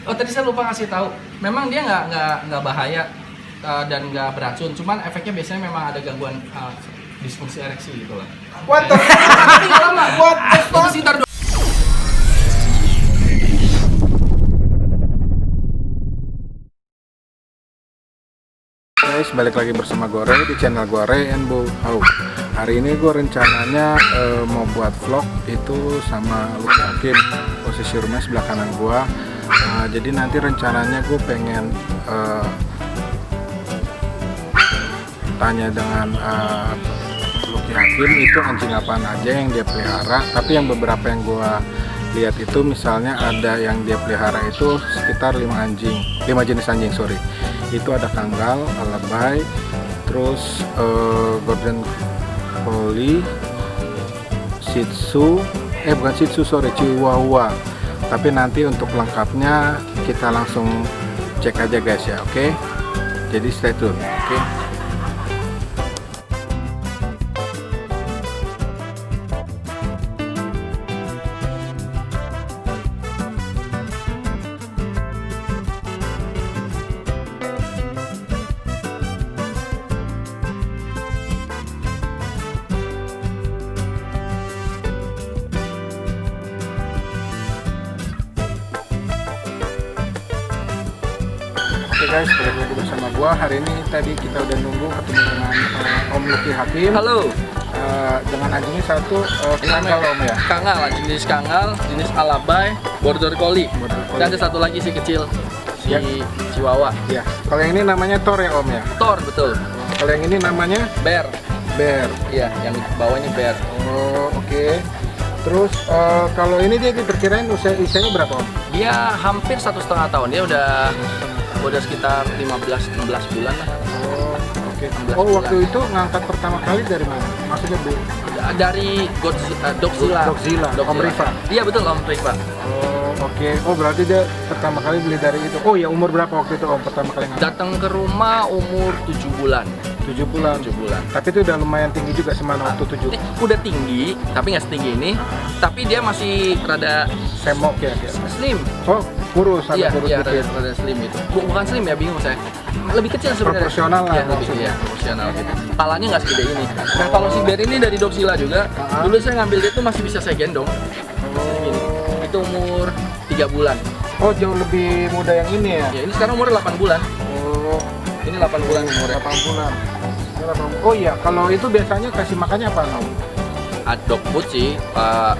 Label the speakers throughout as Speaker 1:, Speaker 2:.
Speaker 1: Oh tadi saya lupa ngasih tahu. Memang dia nggak bahaya dan nggak beracun. Cuman efeknya biasanya memang ada gangguan disfungsi ereksi gitu lah.
Speaker 2: What the fuck? What the
Speaker 1: Itu
Speaker 2: fuck?
Speaker 1: sekitar
Speaker 2: Guys, balik lagi bersama gue Ray di channel gue Ray and Bo How. Hari ini gue rencananya mau buat vlog itu sama Lucky Hakim. Posisi rumahnya sebelah kanan gue. Jadi nanti rencananya gue pengen tanya dengan Lucky Hakim itu anjing apaan aja yang dia pelihara. Tapi yang beberapa yang gue lihat itu misalnya ada yang dia pelihara itu sekitar 5 jenis anjing, sorry. Itu ada Kangal, Alabay, terus Golden Collie, Shih Tzu, bukan Shih Tzu, sorry, Chihuahua. Tapi nanti untuk lengkapnya kita langsung cek aja guys ya, oke? Jadi stay tune, oke? Oke guys, balik lagi bersama gua. Hari ini tadi kita udah nunggu ketemu dengan Om Lucky Hakim.
Speaker 1: halo.
Speaker 2: Dengan anjingnya satu Kangal Om ya.
Speaker 1: Kangal, jenis Kangal, jenis Alabay, Border Collie.
Speaker 2: Border Collie.
Speaker 1: Dan ada satu lagi si kecil, si
Speaker 2: Ya.
Speaker 1: Chihuahua.
Speaker 2: Ya. Kalau yang ini namanya Thor ya Om ya.
Speaker 1: Thor betul.
Speaker 2: Kalau yang ini namanya
Speaker 1: Bear.
Speaker 2: Bear.
Speaker 1: Iya, yang bawahnya Bear.
Speaker 2: Oh oke. Terus kalau ini dia diperkirain usianya berapa Om?
Speaker 1: Dia hampir 1,5 tahun. Dia udah sekitar 15-16 bulan lah.
Speaker 2: Oh oke.
Speaker 1: 16
Speaker 2: Oh
Speaker 1: bulan.
Speaker 2: waktu itu ngangkat pertama kali dari mana? Maksudnya
Speaker 1: Dari Dogzilla.
Speaker 2: Dogzilla, Om Riva.
Speaker 1: Iya betul Om Riva.
Speaker 2: Oh oke. Oh berarti dia pertama kali beli dari itu. Oh ya, umur berapa waktu itu Om pertama kali ngangkat?
Speaker 1: Datang ke rumah umur 7 bulan.
Speaker 2: 7 bulan.
Speaker 1: 7 bulan.
Speaker 2: Tapi itu udah lumayan tinggi juga semana waktu 7.
Speaker 1: Udah tinggi, tapi nggak setinggi ini. Tapi dia masih rada
Speaker 2: Semok ya.
Speaker 1: slim.
Speaker 2: Oh kurus,
Speaker 1: Iya,
Speaker 2: kurus
Speaker 1: iya
Speaker 2: dikit.
Speaker 1: rada slim itu. Bukan slim ya, bingung saya. Lebih kecil sebenarnya.
Speaker 2: Proporsional lah
Speaker 1: Iya, lebih
Speaker 2: maksudnya.
Speaker 1: proporsional gitu. Palanya nggak segede ini. Nah, kalau si Bear ini dari Dogzilla juga. Dulu saya ngambil dia tuh masih bisa saya gendong. Segini. Itu umur 3 bulan.
Speaker 2: Oh jauh lebih muda yang ini ya?
Speaker 1: Ya, ini sekarang umur 8 bulan.
Speaker 2: Oh
Speaker 1: Ini 8 bulan umurnya.
Speaker 2: 8 bulan. Oh iya, kalau itu biasanya kasih makannya apa Om?
Speaker 1: Dog food sih,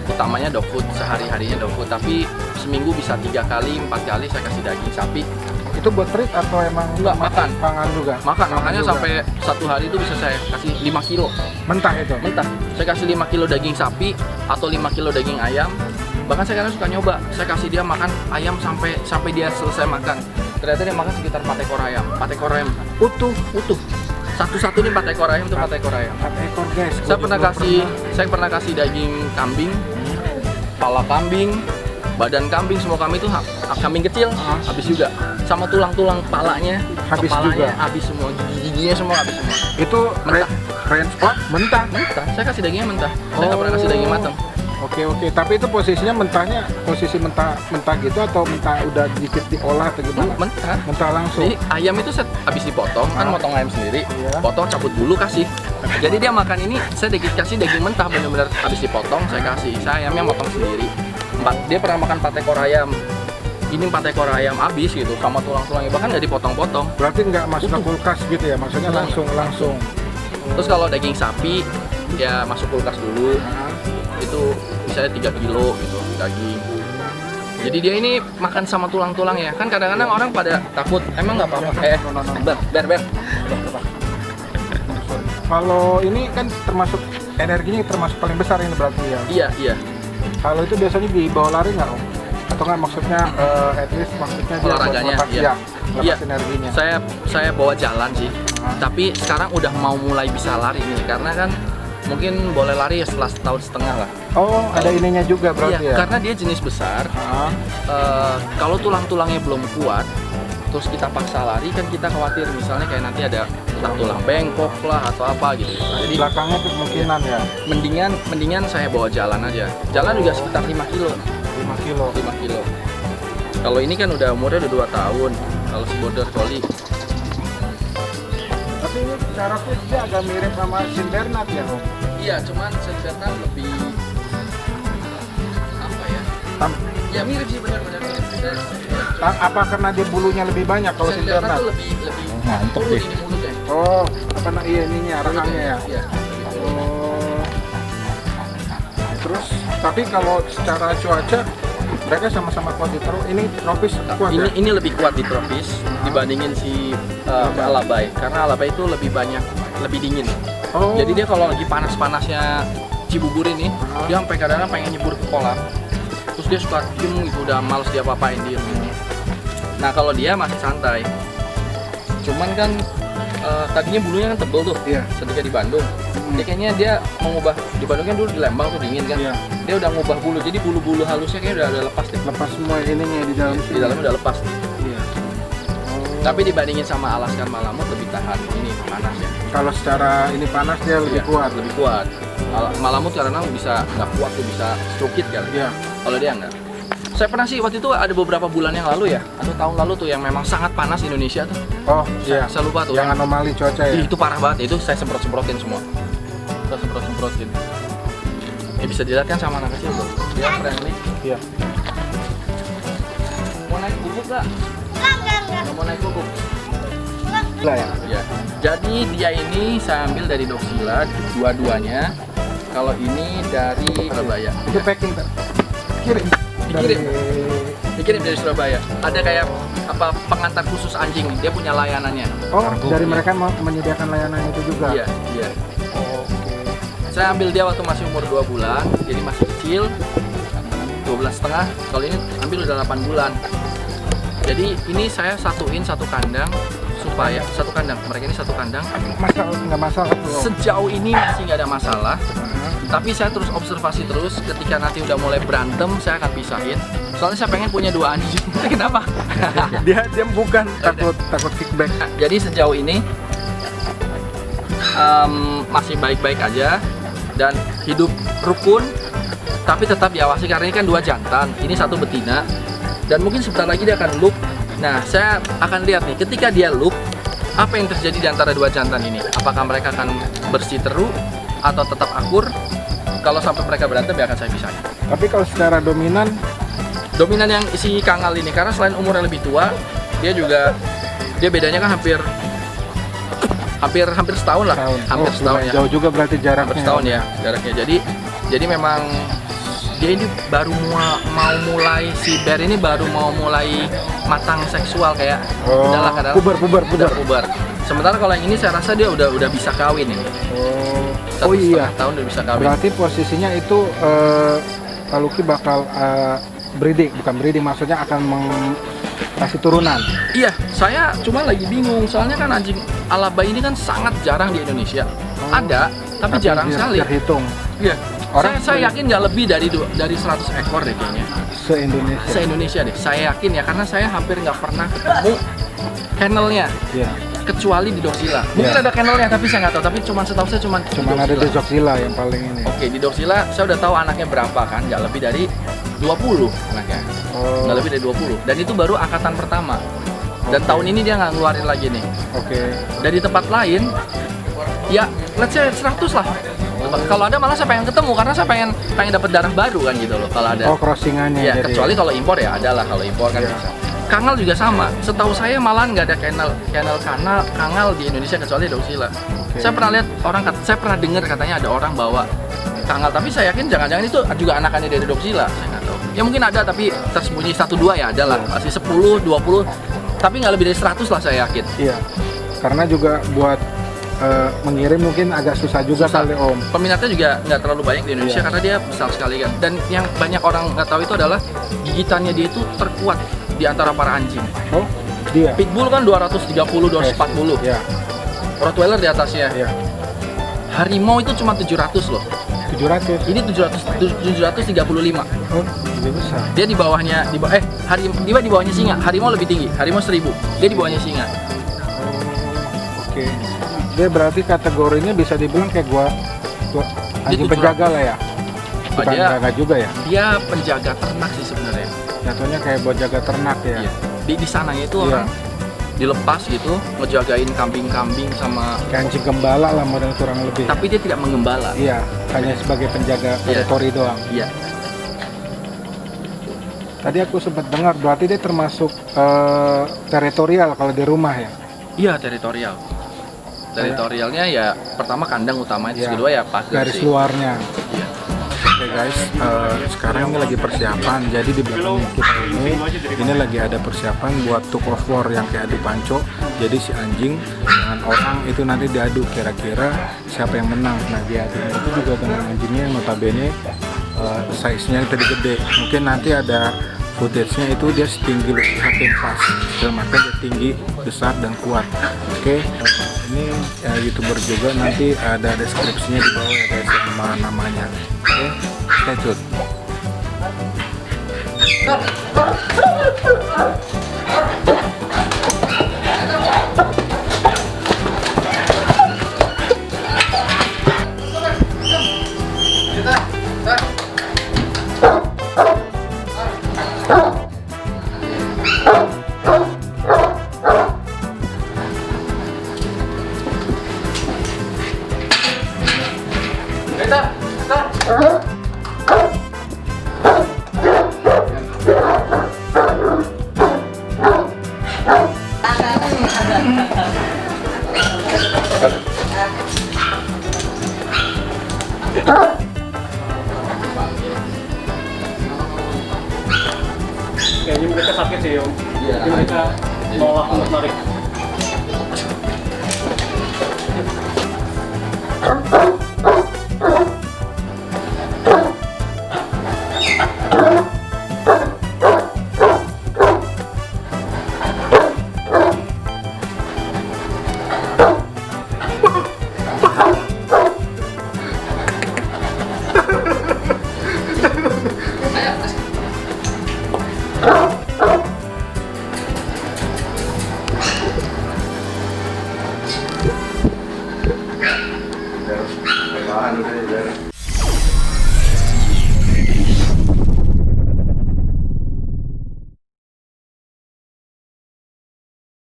Speaker 1: utamanya dog food, sehari-harinya dog food. Tapi seminggu bisa 3 kali, 4 kali saya kasih daging sapi.
Speaker 2: Itu buat treat atau emang
Speaker 1: Enggak, makan.
Speaker 2: Pangan juga?
Speaker 1: Makanya
Speaker 2: juga.
Speaker 1: sampai 1 hari itu bisa saya kasih 5 kilo
Speaker 2: Mentah itu?
Speaker 1: mentah. Saya kasih 5 kilo daging sapi atau 5 kilo daging ayam. Bahkan saya kadang suka nyoba, saya kasih dia makan ayam sampai dia selesai makan. Ternyata dia makan sekitar 4 ekor ayam. 4 ekor ayam
Speaker 2: Utuh?
Speaker 1: utuh. Satu-satu nih 4 ekor ayam itu 4 ekor ayam.
Speaker 2: 4 ekor guys.
Speaker 1: Saya pernah kasih daging kambing, kepala kambing, badan kambing, semua kambing itu kambing kecil habis juga, sama tulang-tulang kepalanya,
Speaker 2: Habis
Speaker 1: kepalanya
Speaker 2: juga?
Speaker 1: habis semua, giginya semua habis semua.
Speaker 2: Itu
Speaker 1: Mentah.
Speaker 2: range spot mentah?
Speaker 1: Mentah, saya kasih dagingnya mentah. Saya nggak pernah kasih daging matang.
Speaker 2: Oke. Tapi itu posisinya mentahnya posisi mentah gitu atau mentah udah dikit diolah atau gimana?
Speaker 1: Mentah.
Speaker 2: Mentah langsung.
Speaker 1: Jadi ayam itu saya habis dipotong, kan motong ayam sendiri,
Speaker 2: Iya.
Speaker 1: potong cabut bulu kasih. Jadi dia makan ini, saya kasih daging mentah benar-benar habis dipotong, saya kasih. Saya ayamnya motong sendiri. Dia pernah makan 4 ekor ayam. Ini 4 ekor ayam habis gitu, sama tulang-tulangnya bahkan nggak dipotong-potong.
Speaker 2: Berarti nggak masuk ke kulkas gitu ya? Maksudnya langsung.
Speaker 1: Terus kalau daging sapi ya masuk kulkas dulu. Itu misalnya 3 kilo gitu daging. Jadi dia ini makan sama tulang-tulang ya. Kan kadang-kadang orang pada takut, emang nggak apa-apa. Ber.
Speaker 2: Kalau ini kan termasuk energinya termasuk paling besar ini berarti ya.
Speaker 1: Iya.
Speaker 2: Kalau itu biasanya dibawa lari nggak Om? Atau nggak maksudnya at least maksudnya dia buat
Speaker 1: Olahraganya,
Speaker 2: lepas,
Speaker 1: iya.
Speaker 2: lepas energinya.
Speaker 1: Saya bawa jalan sih. Tapi sekarang udah mau mulai bisa lari nih karena kan mungkin boleh lari ya setelah setahun setengah lah.
Speaker 2: Oh, ada ininya juga berarti
Speaker 1: Iya,
Speaker 2: ya?
Speaker 1: karena dia jenis besar. Kalau tulang-tulangnya belum kuat, terus kita paksa lari kan kita khawatir misalnya kayak nanti ada entah tulang bengkok lah atau apa gitu. Jadi
Speaker 2: Belakangnya kemungkinan ya?
Speaker 1: mendingan saya bawa jalan aja. Jalan juga sekitar 5 kilo.
Speaker 2: 5 kilo.
Speaker 1: 5 kilo. Kalau ini kan udah umurnya udah 2 tahun. Kalau si Border Collie.
Speaker 2: Tapi ini secara fit dia agak mirip sama Saint Bernard ya, Om?
Speaker 1: Iya, cuman Saint Bernard lebih apa ya? Ya mirip sih, benar-benar mirip.
Speaker 2: Apa karena dia bulunya lebih banyak kalau
Speaker 1: Saint
Speaker 2: Saint
Speaker 1: Bernard
Speaker 2: Bernard?
Speaker 1: tuh lebih
Speaker 2: Mantep
Speaker 1: turun
Speaker 2: deh.
Speaker 1: ini mulutnya.
Speaker 2: Oh, apa iya ininya, rahangnya ya?
Speaker 1: Iya.
Speaker 2: Oh. Terus, tapi kalau secara cuaca mereka sama-sama kuat di ini tropis kuat ya?
Speaker 1: Ini lebih kuat di tropis dibandingin si Alabai, karena Alabai itu lebih banyak, lebih dingin.
Speaker 2: Oh.
Speaker 1: Jadi dia kalau lagi panas-panasnya Cibubur ini, dia sampai kadang-kadang pengen nyebur ke kolam. Terus dia suka diem gitu, udah males dia apa-apain diem gitu. Nah kalau dia masih santai. Cuman kan tadinya bulunya kan tebel tuh,
Speaker 2: Iya.
Speaker 1: ketika di Bandung. Dia kayaknya dia mengubah, di Bandung kan dulu di Lembang tuh dingin kan.
Speaker 2: Iya.
Speaker 1: Dia udah ngubah bulu, jadi bulu-bulu halusnya kayaknya udah lepas deh.
Speaker 2: Lepas semua ininya di dalam
Speaker 1: Di dalamnya udah lepas.
Speaker 2: Iya.
Speaker 1: Tapi dibandingin sama Alaskan Malamut lebih tahan ini panas ya.
Speaker 2: Kalau secara ini panas dia lebih
Speaker 1: Iya,
Speaker 2: kuat.
Speaker 1: Lebih kuat. Malamut karena bisa nggak kuat tuh, bisa stroke kali.
Speaker 2: Iya.
Speaker 1: Kalau dia nggak. Saya pernah sih waktu itu ada beberapa bulan yang lalu ya, atau tahun lalu tuh yang memang sangat panas Indonesia tuh.
Speaker 2: Oh, iya.
Speaker 1: Saya lupa tuh.
Speaker 2: Yang anomali cuaca ya.
Speaker 1: Ih, itu parah banget. Itu saya semprot-semprotin semua. Saya semprot-semprotin. Ya bisa dilihat kan sama anak kecil tuh. Dia friendly.
Speaker 2: Iya.
Speaker 1: Mau naik bubuk nggak? Nggak mau naik bubuk.
Speaker 2: Lah ya.
Speaker 1: Ya. Jadi dia ini saya ambil dari Doxila dua-duanya. Kalau ini dari Surabaya.
Speaker 2: Itu packing tak? Kirim.
Speaker 1: Dikirim. Dikirim dari Surabaya. Ada kayak apa pengantar khusus anjing. Dia punya layanannya.
Speaker 2: Oh, dari mereka menyediakan layanan itu juga.
Speaker 1: Iya, iya.
Speaker 2: Oke.
Speaker 1: Saya ambil dia waktu masih umur 2 bulan, jadi masih kecil. 12,5. Kalau ini ambil udah 8 bulan. Jadi ini saya satuin satu kandang supaya satu kandang. Mereka ini satu kandang.
Speaker 2: Nggak masalah tuh.
Speaker 1: Sejauh ini masih nggak ada masalah. Tapi saya terus observasi terus. Ketika nanti udah mulai berantem, saya akan pisahin. Soalnya saya pengen punya 2 anjing. Kenapa?
Speaker 2: dia bukan takut kickback.
Speaker 1: Jadi sejauh ini masih baik-baik aja dan hidup rukun. Tapi tetap diawasi karena ini kan 2 jantan. Ini 1 betina. Dan mungkin sebentar lagi dia akan loop. Nah, saya akan lihat nih, ketika dia loop, apa yang terjadi di antara 2 jantan ini? Apakah mereka akan bersih teru atau tetap akur? Kalau sampai mereka berantem, ya akan saya pisahin.
Speaker 2: Tapi kalau secara dominan
Speaker 1: Dominan yang isi Kangal ini, karena selain umurnya lebih tua, dia bedanya kan hampir setahun lah.
Speaker 2: tahun.
Speaker 1: Hampir setahun ya.
Speaker 2: Jauh juga berarti jaraknya.
Speaker 1: Hampir setahun ya jaraknya. Jadi memang dia ini baru mau mulai, si Bear ini baru mau mulai matang seksual kayak udahlah kadang puber. Sementara kalau yang ini saya rasa dia udah bisa kawin ini.
Speaker 2: Oh iya.
Speaker 1: Tahun udah bisa kawin.
Speaker 2: Berarti posisinya itu Pak Lucky bakal bukan breeding, maksudnya akan kasih turunan.
Speaker 1: Iya, saya cuma lagi bingung soalnya kan anjing Alabai ini kan sangat jarang di Indonesia. Ada, tapi jarang sekali.
Speaker 2: Terhitung.
Speaker 1: Iya. Saya yakin nggak lebih dari 100 ekor deh kayaknya.
Speaker 2: Se-Indonesia.
Speaker 1: Se-Indonesia deh. Saya yakin ya, karena saya hampir nggak pernah ketemu kennelnya.
Speaker 2: Iya.
Speaker 1: Kecuali di Doxila. Mungkin ada kennelnya tapi saya nggak tahu. Tapi setahu saya cuma
Speaker 2: ada di Doxila yang paling ini.
Speaker 1: Oke, di Doxila saya udah tahu anaknya berapa kan, nggak lebih dari 20 anaknya. Nggak lebih dari 20. Dan itu baru angkatan pertama. Dan tahun ini dia nggak ngeluarin lagi nih.
Speaker 2: Oke.
Speaker 1: Dari tempat lain, ya let's say 100 lah. Kalau ada malah saya pengen ketemu karena saya pengen dapat darah baru kan gitu loh kalau ada.
Speaker 2: Oh, crossingannya.
Speaker 1: Ya, kecuali kalau impor ya ada lah, kalau impor kan bisa. Kangal juga sama. Setahu saya malah nggak ada kangal di Indonesia kecuali Doxila. Saya pernah lihat saya pernah dengar katanya ada orang bawa kangal, tapi saya yakin jangan-jangan itu juga anakannya dari Doxila. Saya nggak tahu. Ya mungkin ada tapi tersembunyi 1-2 ya ada lah. Masih 10, 20, tapi nggak lebih dari 100 lah saya yakin.
Speaker 2: Iya. Karena juga buat mengirim mungkin agak susah juga kali Om.
Speaker 1: Peminatnya juga nggak terlalu banyak di Indonesia karena dia besar sekali kan. Dan yang banyak orang nggak tahu itu adalah gigitannya dia itu terkuat di antara para anjing.
Speaker 2: Oh, dia.
Speaker 1: Pitbull kan 230, 240.
Speaker 2: Iya.
Speaker 1: Rottweiler di atasnya.
Speaker 2: Iya.
Speaker 1: Harimau itu cuma 700 loh.
Speaker 2: 700.
Speaker 1: Ini 735.
Speaker 2: Oh, lebih besar.
Speaker 1: Dia di bawahnya dia di bawahnya singa. Harimau lebih tinggi. Harimau 1000. Dia di bawahnya singa.
Speaker 2: Oke. Dia berarti kategorinya bisa dibilang kayak gua anjing penjaga lah ya. Bukan penjaga juga ya.
Speaker 1: Dia penjaga ternak sih sebenarnya.
Speaker 2: Jatuhnya kayak buat jaga ternak ya.
Speaker 1: Iya. Di sananya itu
Speaker 2: Iya.
Speaker 1: orang dilepas gitu, ngejagain kambing-kambing sama,
Speaker 2: Kayak anjing gembala lah model kurang lebih.
Speaker 1: tapi dia tidak menggembala.
Speaker 2: Iya, hanya sebagai penjaga
Speaker 1: Iya.
Speaker 2: teritori doang.
Speaker 1: Iya.
Speaker 2: Tadi aku sempat dengar, berarti dia termasuk teritorial kalau di rumah ya?
Speaker 1: Iya, teritorial. Teritorialnya ya pertama kandang utama, terus
Speaker 2: Iya.
Speaker 1: kedua ya pagar
Speaker 2: Garis
Speaker 1: sih.
Speaker 2: luarnya.
Speaker 1: Iya.
Speaker 2: Oke guys, sekarang ini lagi persiapan. Jadi di belakang kita ini lagi ada persiapan buat tug of war yang kayak adu panco. Jadi si anjing dengan orang itu nanti diadu kira-kira siapa yang menang. Nah diadunya itu juga dengan anjingnya yang notabene size-nya yang tadi gede. Mungkin nanti ada footage-nya itu dia setinggi Lucky Hakim pas. Dalam artian dia tinggi, besar dan kuat. Oke, ini YouTuber juga, nanti ada deskripsinya di bawah ya guys, sama namanya. Oke, stay tune.
Speaker 3: Kayaknya mereka sakit sih Om.
Speaker 1: Iya.
Speaker 3: Jadi mereka nolak untuk narik.